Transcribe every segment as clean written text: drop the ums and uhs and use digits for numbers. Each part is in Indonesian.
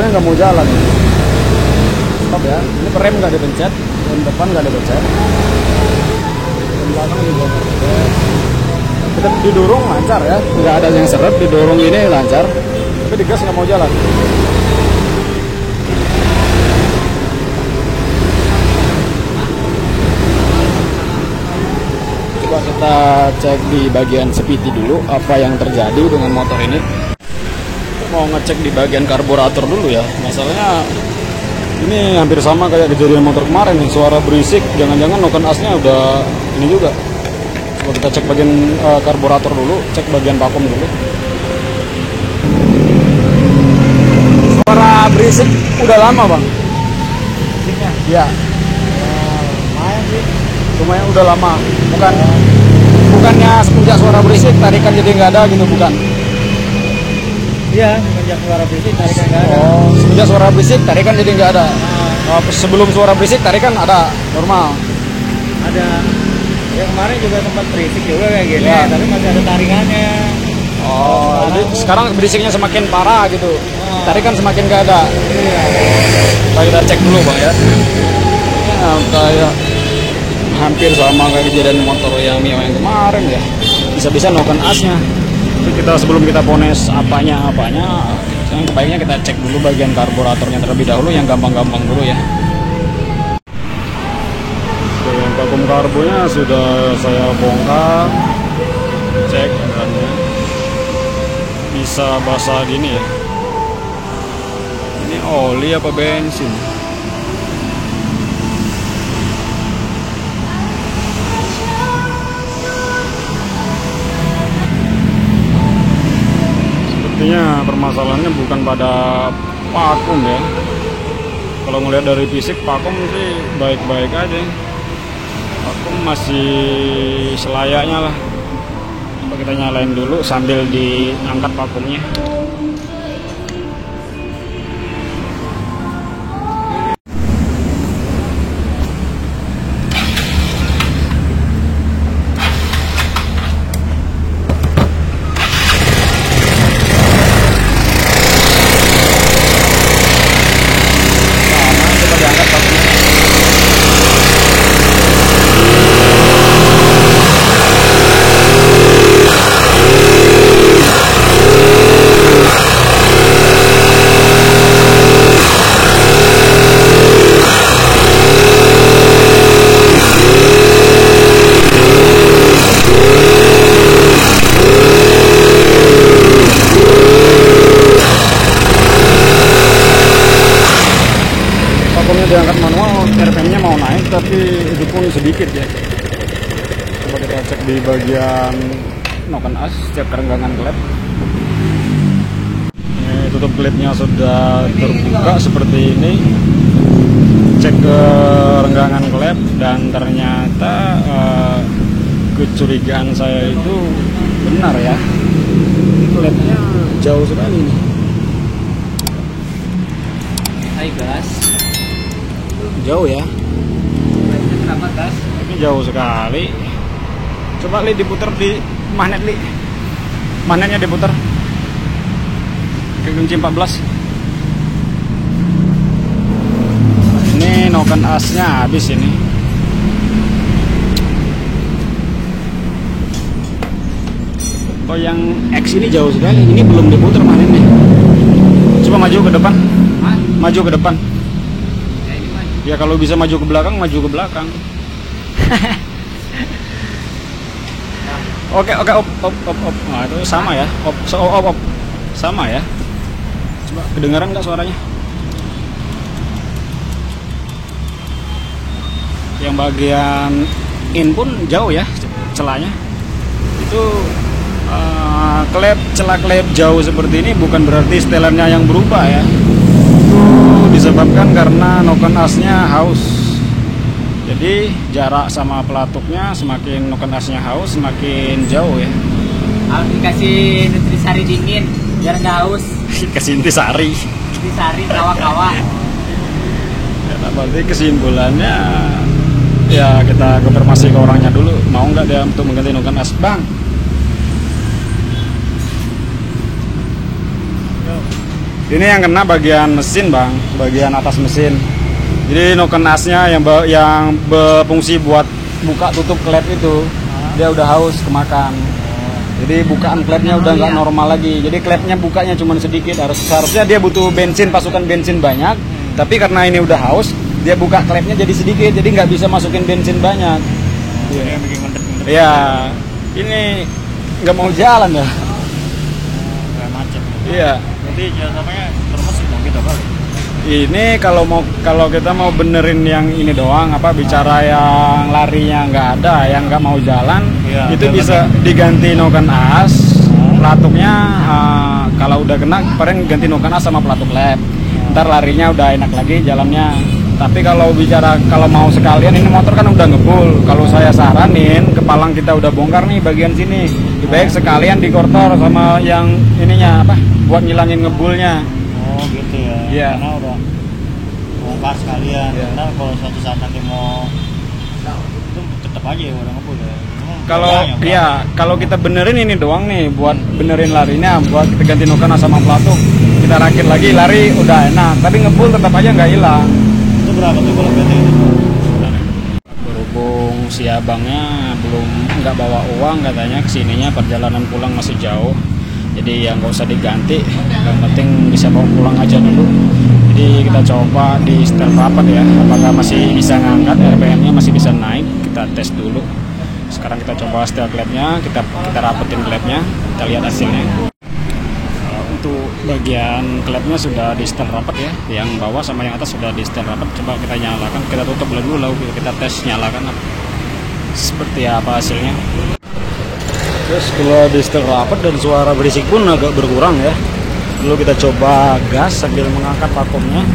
motornya nggak mau jalan. Stop ya. Ini rem nggak dipencet, rem depan nggak dipencet, rem belakang juga nggak dipencet. Kita didorong lancar ya, nggak ada yang seret, didorong ini lancar, tapi digas nggak mau jalan. Coba kita cek di bagian spiti dulu apa yang terjadi dengan motor ini. Mau ngecek di bagian karburator dulu ya. Masalahnya ini hampir sama kayak kejadian motor kemarin nih, suara berisik, jangan-jangan noken asnya udah ini juga. Coba kita cek bagian karburator dulu, cek bagian vakum dulu. Suara berisik udah lama bang. Berisiknya? Ya. Lumayan sih. Lumayan udah lama. Bukannya semenjak suara berisik tarikan jadi nggak ada gitu, bukan? Iya, semenjak suara berisik tarikan nggak ada. Oh, semenjak suara berisik tarikan jadi nggak ada. Sebelum suara berisik tarikan ada normal. Ada. Ya kemarin juga sempat berisik juga kayak gini, Ya. tapi masih ada tarikannya. Oh, jadi sekarang berisiknya semakin parah gitu. Tarikan semakin nggak ada. Kita cek dulu bang ya. Ya, kayak hampir sama kayak kejadian motor yang Mio yang kemarin ya. Bisa-bisa noken asnya. Tapi kita sebelum kita pones apanya, yang baiknya kita cek dulu bagian karburatornya terlebih dahulu, yang gampang-gampang dulu ya. Yang vakum karbonya sudah saya bongkar, cek bahannya. Bisa basah gini ya. Ini oli apa bensin? Sepertinya permasalahannya bukan pada vakum ya. Kalau ngelihat dari fisik vakum sih baik-baik aja. Vakum masih selayaknya lah. Coba kita nyalain dulu sambil diangkat vakumnya. Diangkat manual, RPM-nya mau naik tapi itu pun sedikit ya. Coba kita cek di bagian noken as, cek kerenggangan klep. Ini tutup klepnya sudah terbuka seperti ini. Cek ke renggangan klep dan ternyata kecurigaan saya itu benar ya. Klepnya jauh sekali nih. Hai gas. Jauh ya. Kenapa gas? Ini jauh sekali. Coba Li diputar di magnet Li. Magnetnya diputar. Ke kunci 14. Ini noken asnya habis ini. Oh yang X ini jauh sekali. Ini belum diputar magnetnya. Coba maju ke depan. Hah? Maju ke depan. Ya ini maju. Ya kalau bisa maju ke belakang, maju ke belakang. Oke, op. Nah, itu sama ya. Op. Sama ya. Coba kedengaran nggak suaranya? Yang bagian in pun jauh ya celahnya. Itu celah klep jauh seperti ini bukan berarti setelannya yang berubah ya. Disebabkan karena noken asnya haus. Jadi jarak sama pelatuknya semakin noken asnya haus semakin jauh ya. Harus dikasih nutrisari dingin biar nggak haus. Kasih intisari. Nutrisari kawa-kawa. Ya, berarti kesimpulannya ya kita konfirmasi ke orangnya dulu mau nggak dia untuk mengganti noken as bang. Ini yang kena bagian mesin bang, bagian atas mesin. Jadi noken asnya yang berfungsi buat buka tutup klep itu, dia udah haus kemakan. Jadi bukaan klepnya udah nggak normal lagi. Jadi klepnya bukanya cuma sedikit. Seharusnya dia butuh bensin, pasukan bensin banyak. Tapi karena ini udah haus, dia buka klepnya jadi sedikit. Jadi nggak bisa masukin bensin banyak. Ini yang bikin ngendek-ngendek. Iya, ini nggak mau jalan ya. Kayak macet. Iya. Berarti jangan sampai termesin dong kita kali. Ini kalau kita mau benerin yang ini doang, bicara yang larinya nggak ada, yang nggak mau jalan, Iya, itu bisa diganti noken as, pelatuknya kalau udah kena, kemarin ganti noken as sama pelatuk lem. Ntar larinya udah enak lagi jalannya. Tapi kalau mau sekalian, ini motor kan udah ngebul. Kalau saya saranin, kepalang kita udah bongkar nih bagian sini, lebih baik sekalian dikortor sama yang ininya buat ngilangin ngebulnya. Oh gitu ya. Iya. Karena udah bongkar sekalian. Iya. Karena kalau suatu saat nanti mau itu tetap aja ya udah ngebul ya. Kalau kita benerin ini doang nih, buat benerin larinya, buat kita ganti noken sama pelatuk, kita rakit lagi, lari udah enak. Tapi ngebul tetap aja nggak hilang. Itu berapa tuh kalau ganti itu? Berhubung si abangnya nggak bawa uang, katanya kesininya perjalanan pulang masih jauh. Jadi ya nggak usah diganti, yang penting bisa bawa pulang aja dulu. Jadi kita coba di setel rapat ya, apakah masih bisa ngangkat, RPM-nya masih bisa naik, kita tes dulu. Sekarang kita coba setel klepnya, kita rapetin klepnya, kita lihat hasilnya. Untuk bagian klepnya sudah di setel rapat ya, yang bawah sama yang atas sudah di setel rapat. Coba kita nyalakan, kita tutup dulu lalu kita tes nyalakan seperti apa hasilnya. Terus kalau di setel rapat dan suara berisik pun agak berkurang ya. Dulu kita coba gas sambil mengangkat vakumnya.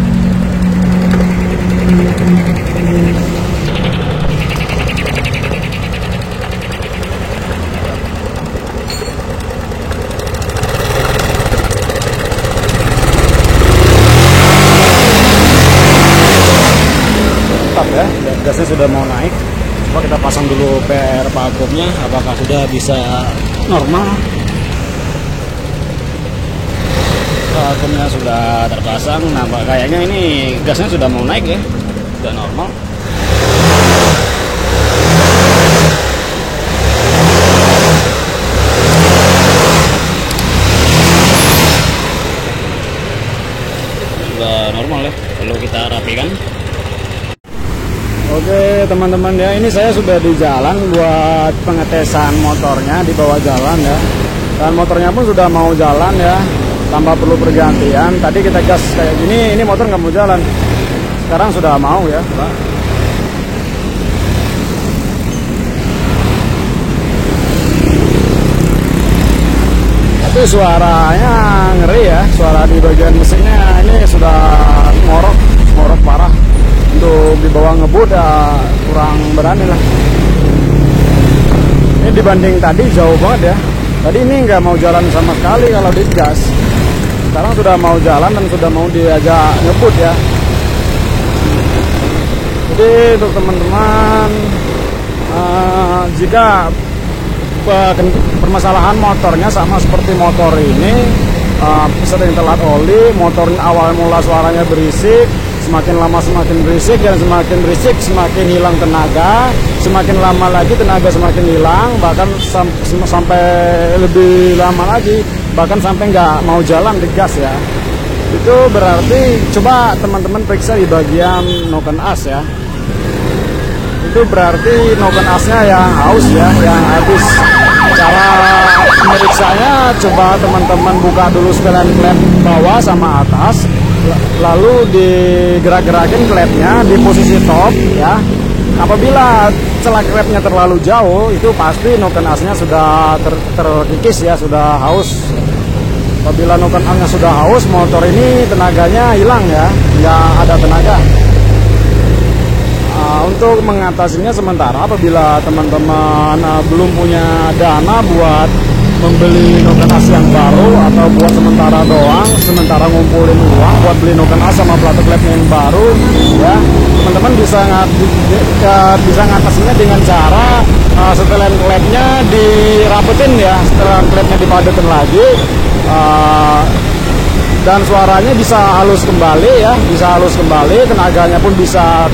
Tetap ya, gasnya sudah mau naik. Coba kita pasang dulu PR vakumnya, apakah sudah bisa normal. Vakumnya sudah terpasang, nampak kayaknya ini gasnya sudah mau naik ya, sudah normal. Sudah normal ya, kalau kita rapikan. Oke teman-teman ya, ini saya sudah di jalan buat pengetesan motornya di bawah jalan ya. Dan motornya pun sudah mau jalan ya, tanpa perlu pergantian. Tadi kita gas kayak gini, ini motor nggak mau jalan. Sekarang sudah mau ya, Pak. Tapi suaranya ngeri ya, suara di bagian mesinnya ini sudah ngorok parah. Untuk dibawa ngebut ya kurang berani lah. Ini dibanding tadi jauh banget ya. Tadi ini nggak mau jalan sama sekali kalau digas. Sekarang sudah mau jalan dan sudah mau diajak ngebut ya. Jadi untuk teman-teman, jika permasalahan motornya sama seperti motor ini, sering telat oli, motor awal mula suaranya berisik, semakin lama semakin berisik, dan semakin berisik semakin hilang tenaga, semakin lama lagi tenaga semakin hilang, bahkan sampai lebih lama lagi, bahkan sampai nggak mau jalan digas ya. Itu berarti coba teman-teman periksa di bagian noken as ya. Itu berarti noken asnya yang haus ya, yang habis. Cara meriksanya, coba teman-teman buka dulu setelan klep bawah sama atas, lalu digerak-gerakin klepnya di posisi top ya. Apabila celah klepnya terlalu jauh, itu pasti noken asnya sudah terkikis ya, sudah haus. Apabila noken asnya sudah haus, motor ini tenaganya hilang ya, nggak ada tenaga. Untuk mengatasinya sementara, apabila teman-teman belum punya dana buat membeli noken as yang baru, atau buat sementara ngumpulin uang buat beli noken as sama pelatuk klep yang baru ya, teman-teman bisa ngatasinya dengan cara setelan klepnya dirapetin ya, setelan klepnya dipadetin lagi, dan suaranya bisa halus kembali ya, bisa halus kembali, tenaganya pun bisa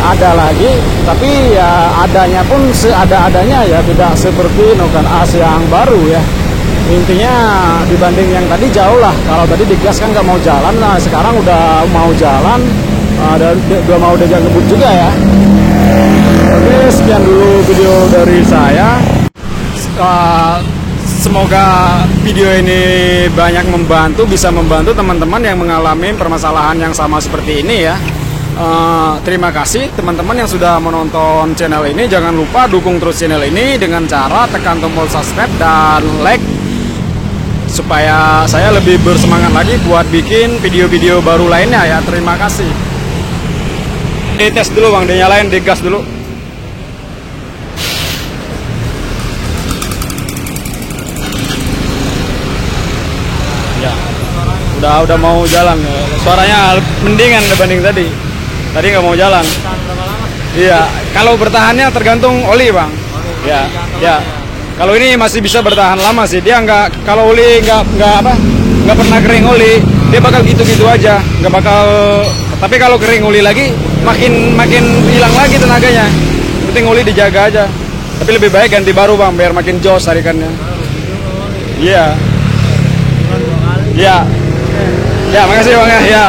ada lagi, tapi ya adanya pun seada-adanya ya, tidak seperti Nogan As yang baru ya. Intinya dibanding yang tadi jauh lah. Kalau tadi digas kan nggak mau jalan, nah sekarang udah mau jalan, dan udah mau diajak ngebut juga ya. Oke, sekian dulu video dari saya. Semoga video ini banyak membantu, bisa membantu teman-teman yang mengalami permasalahan yang sama seperti ini ya. Terima kasih teman-teman yang sudah menonton channel ini. Jangan lupa dukung terus channel ini dengan cara tekan tombol subscribe dan like, supaya saya lebih bersemangat lagi buat bikin video-video baru lainnya ya. Terima kasih. Dites dulu bang, dinyalain, digas dulu. Ya, udah mau jalan. Suaranya mendingan dibanding tadi. Tadi nggak mau jalan. Iya, kalau bertahannya tergantung oli bang. Ya, ya. Kalau ini masih bisa bertahan lama sih. Dia nggak, kalau oli nggak pernah kering oli, dia bakal gitu-gitu aja. Nggak bakal. Tapi kalau kering oli lagi, makin hilang lagi tenaganya. Penting oli dijaga aja. Tapi lebih baik ganti baru bang, biar makin jos tarikannya. Iya. Iya. Ya, makasih bang ya.